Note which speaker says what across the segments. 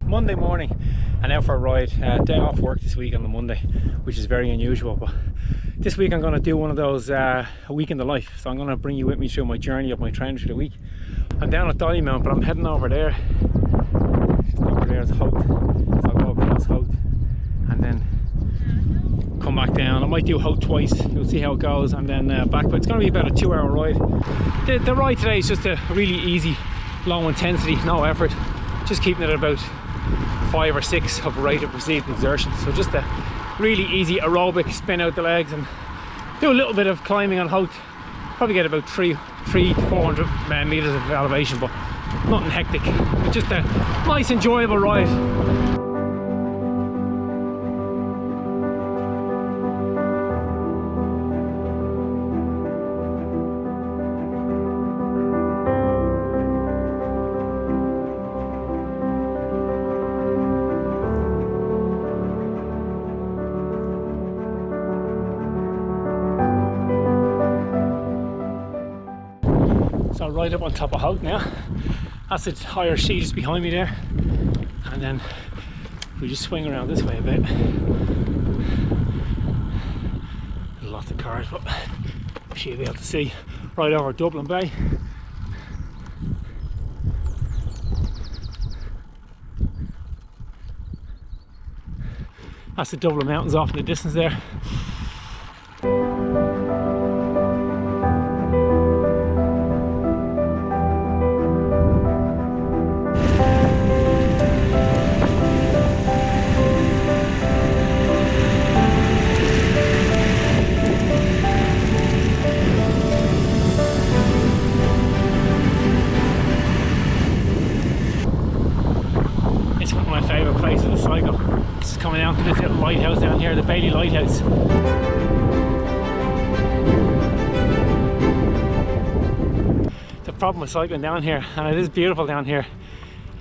Speaker 1: Monday morning and out for a ride. Day off work this week on the Monday, which is very unusual, but this week I'm going to do one of those a week in the life. So I'm going to bring you with me through my journey of my training through the week. I'm down at Dollymount, but I'm heading over there. Just over there is Hout. So I'll go across Hout and then come back down. I might do Hout twice, you'll see how it goes, and then back. But it's going to be about a 2-hour ride. The ride today is just a really easy, low intensity, no effort, just keeping it at about 5 or 6 of rate of perceived exertion. So just a really easy aerobic, spin out the legs and do a little bit of climbing on Hout. Probably get about 300 to 400 meters of elevation, but nothing hectic, but just a nice enjoyable ride. So I'll ride up on top of Hout now. That's the higher sheet just behind me there. And then we just swing around this way a bit. There's lots of cars, but you'll be able to see right over Dublin Bay. That's the Dublin Mountains off in the distance there. Coming down to this little lighthouse down here, the Bailey Lighthouse. The problem with cycling down here, and it is beautiful down here,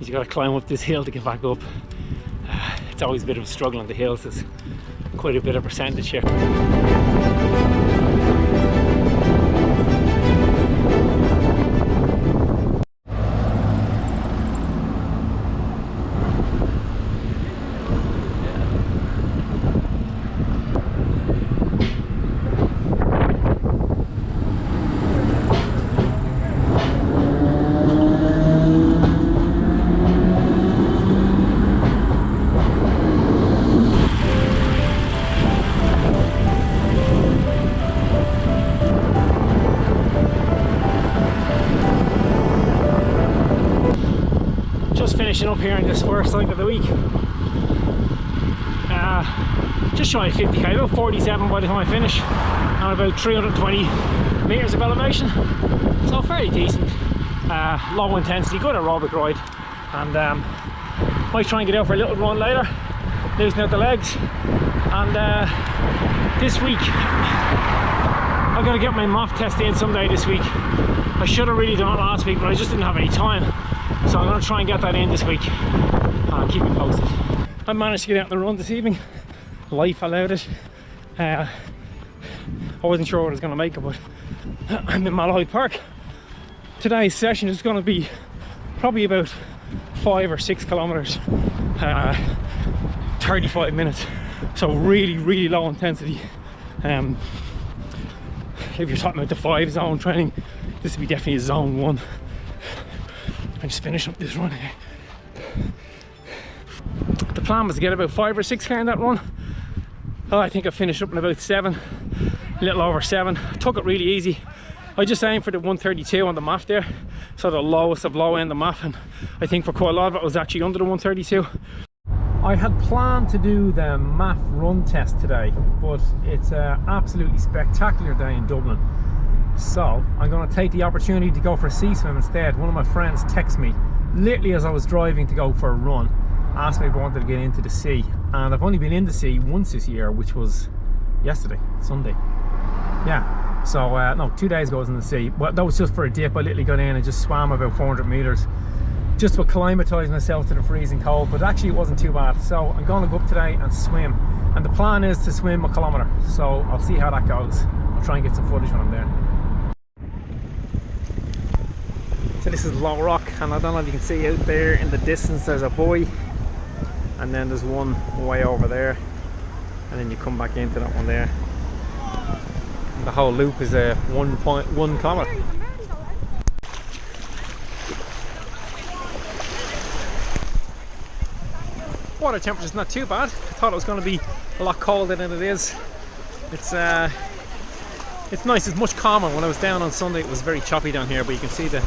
Speaker 1: is you got to climb up this hill to get back up. It's always a bit of a struggle on the hills. There's quite a bit of percentage here. Finishing up here in this first cycle of the week. Just shy of 50k, about 47 by the time I finish, and about 320 meters of elevation. So fairly decent, low intensity, good aerobic ride, and might try and get out for a little run later, loosen out the legs. And this week I've got to get my MAF test in someday this week. I should have really done it last week, but I just didn't have any time. So I'm going to try and get that in this week. I'll keep you posted. I managed to get out on the run this evening. Life allowed it. I wasn't sure what I was going to make it, but I'm in Malahide Park. Today's session is going to be probably about 5 or 6 kilometers, 35 minutes. So really low intensity. If you're talking about the 5 zone training, this would be definitely a zone 1. I'm just finishing up this run here. The plan was to get about 5 or 6k in that run. Oh, I think I finished up in about 7, a little over 7. Took it really easy. I just aimed for the 132 on the MAF there, so the lowest of low end of MAF, and I think for quite a lot of it was actually under the 132. I had planned to do the MAF run test today, but it's an absolutely spectacular day in Dublin. So I'm going to take the opportunity to go for a sea swim instead. One of my friends texted me literally as I was driving to go for a run, asked me if I wanted to get into the sea, and I've only been in the sea once this year, which was yesterday, Sunday. Yeah, so no, 2 days ago I was in the sea, but that was just for a dip. I literally got in and just swam about 400 meters just to acclimatise myself to the freezing cold, but actually it wasn't too bad. So I'm going to go up today and swim, and the plan is to swim 1 kilometre, so I'll see how that goes. I'll try and get some footage when I'm there. So this is Low Rock, and I don't know if you can see out there in the distance there's a buoy. and then there's one way over there, and then you come back into that one there. And the whole loop is 1.1 kilometre. Water temperature's not too bad. I thought it was going to be a lot colder than it is. It's nice. It's much calmer. When I was down on Sunday, it was very choppy down here, but you can see the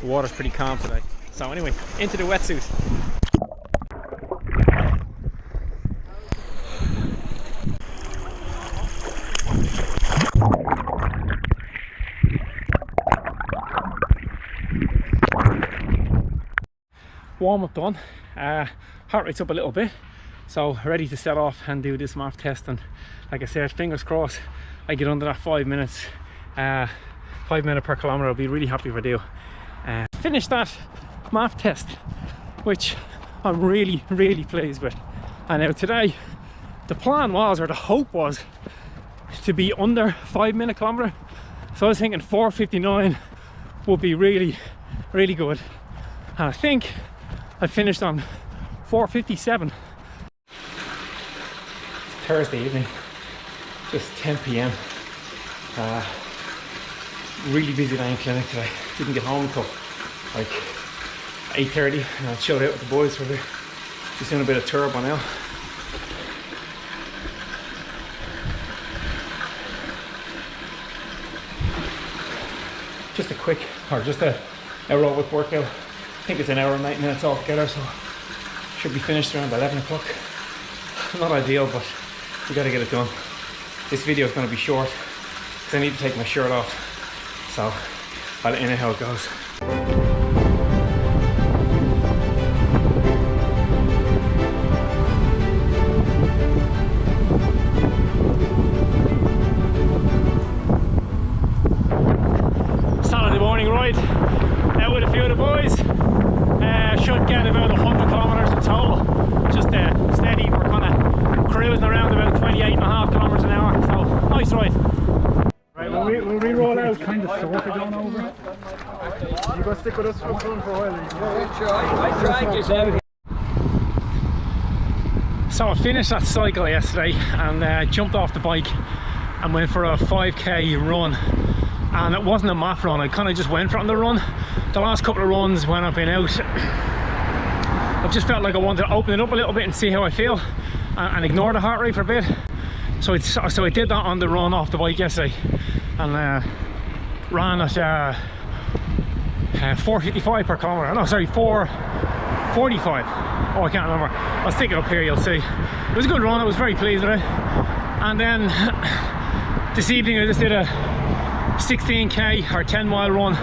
Speaker 1: water's pretty calm today. So anyway, into the wetsuit. Warm up done. Heart rate's up a little bit, so ready to set off and do this MAF test. And like I said, fingers crossed I get under that 5 minutes, 5 minutes per kilometre. I'll be really happy if I do. Finish that MAF test, which I'm really pleased with. And now today the plan was, or the hope was, to be under 5 minute kilometre. So I was thinking 4:59 would be really good, and I think I finished on 4:57. It's Thursday evening, just 10 p.m. Really busy day in clinic today. Didn't get home until like 8:30, and I chilled out with the boys for a bit. Just doing a bit of turbo now. Just a quick, or just a aerobic workout. I think it's an hour and 9 minutes altogether, so should be finished around 11 o'clock. Not ideal, but we gotta get it done. This video is going to be short because I need to take my shirt off, so I'll let you know how it goes. Saturday morning ride out with a few of the boys. Should get about 100 kilometres in total. Just steady. We're kind of cruising around about 28.5 kilometres an hour. So nice ride.
Speaker 2: Right, we'll re-roll out kind of sort of going over. You got to stick with us for a while.
Speaker 3: I try and get out.
Speaker 1: So I finished that cycle yesterday and jumped off the bike and went for a 5k run. And it wasn't a MAF run, I kind of just went for it on the run. The last couple of runs when I've been out, I've just felt like I wanted to open it up a little bit and see how I feel and ignore the heart rate for a bit. So I did that on the run off the bike yesterday, and ran at 4:55 per kilometre. No, sorry, 4:45. Oh, I can't remember. I'll stick it up here, you'll see. It was a good run, I was very pleased with it. And then this evening I just did a 16k or 10-mile run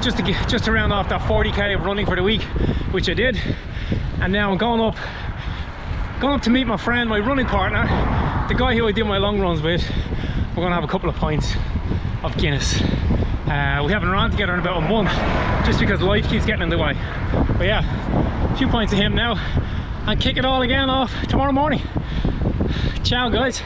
Speaker 1: just to round off that 40k of running for the week, which I did. And now I'm going up to meet my friend, my running partner, the guy who I do my long runs with. We're gonna have a couple of pints of Guinness. We haven't run together in about a month just because life keeps getting in the way. But yeah, a few pints of him now and kick it all again off tomorrow morning. Ciao guys.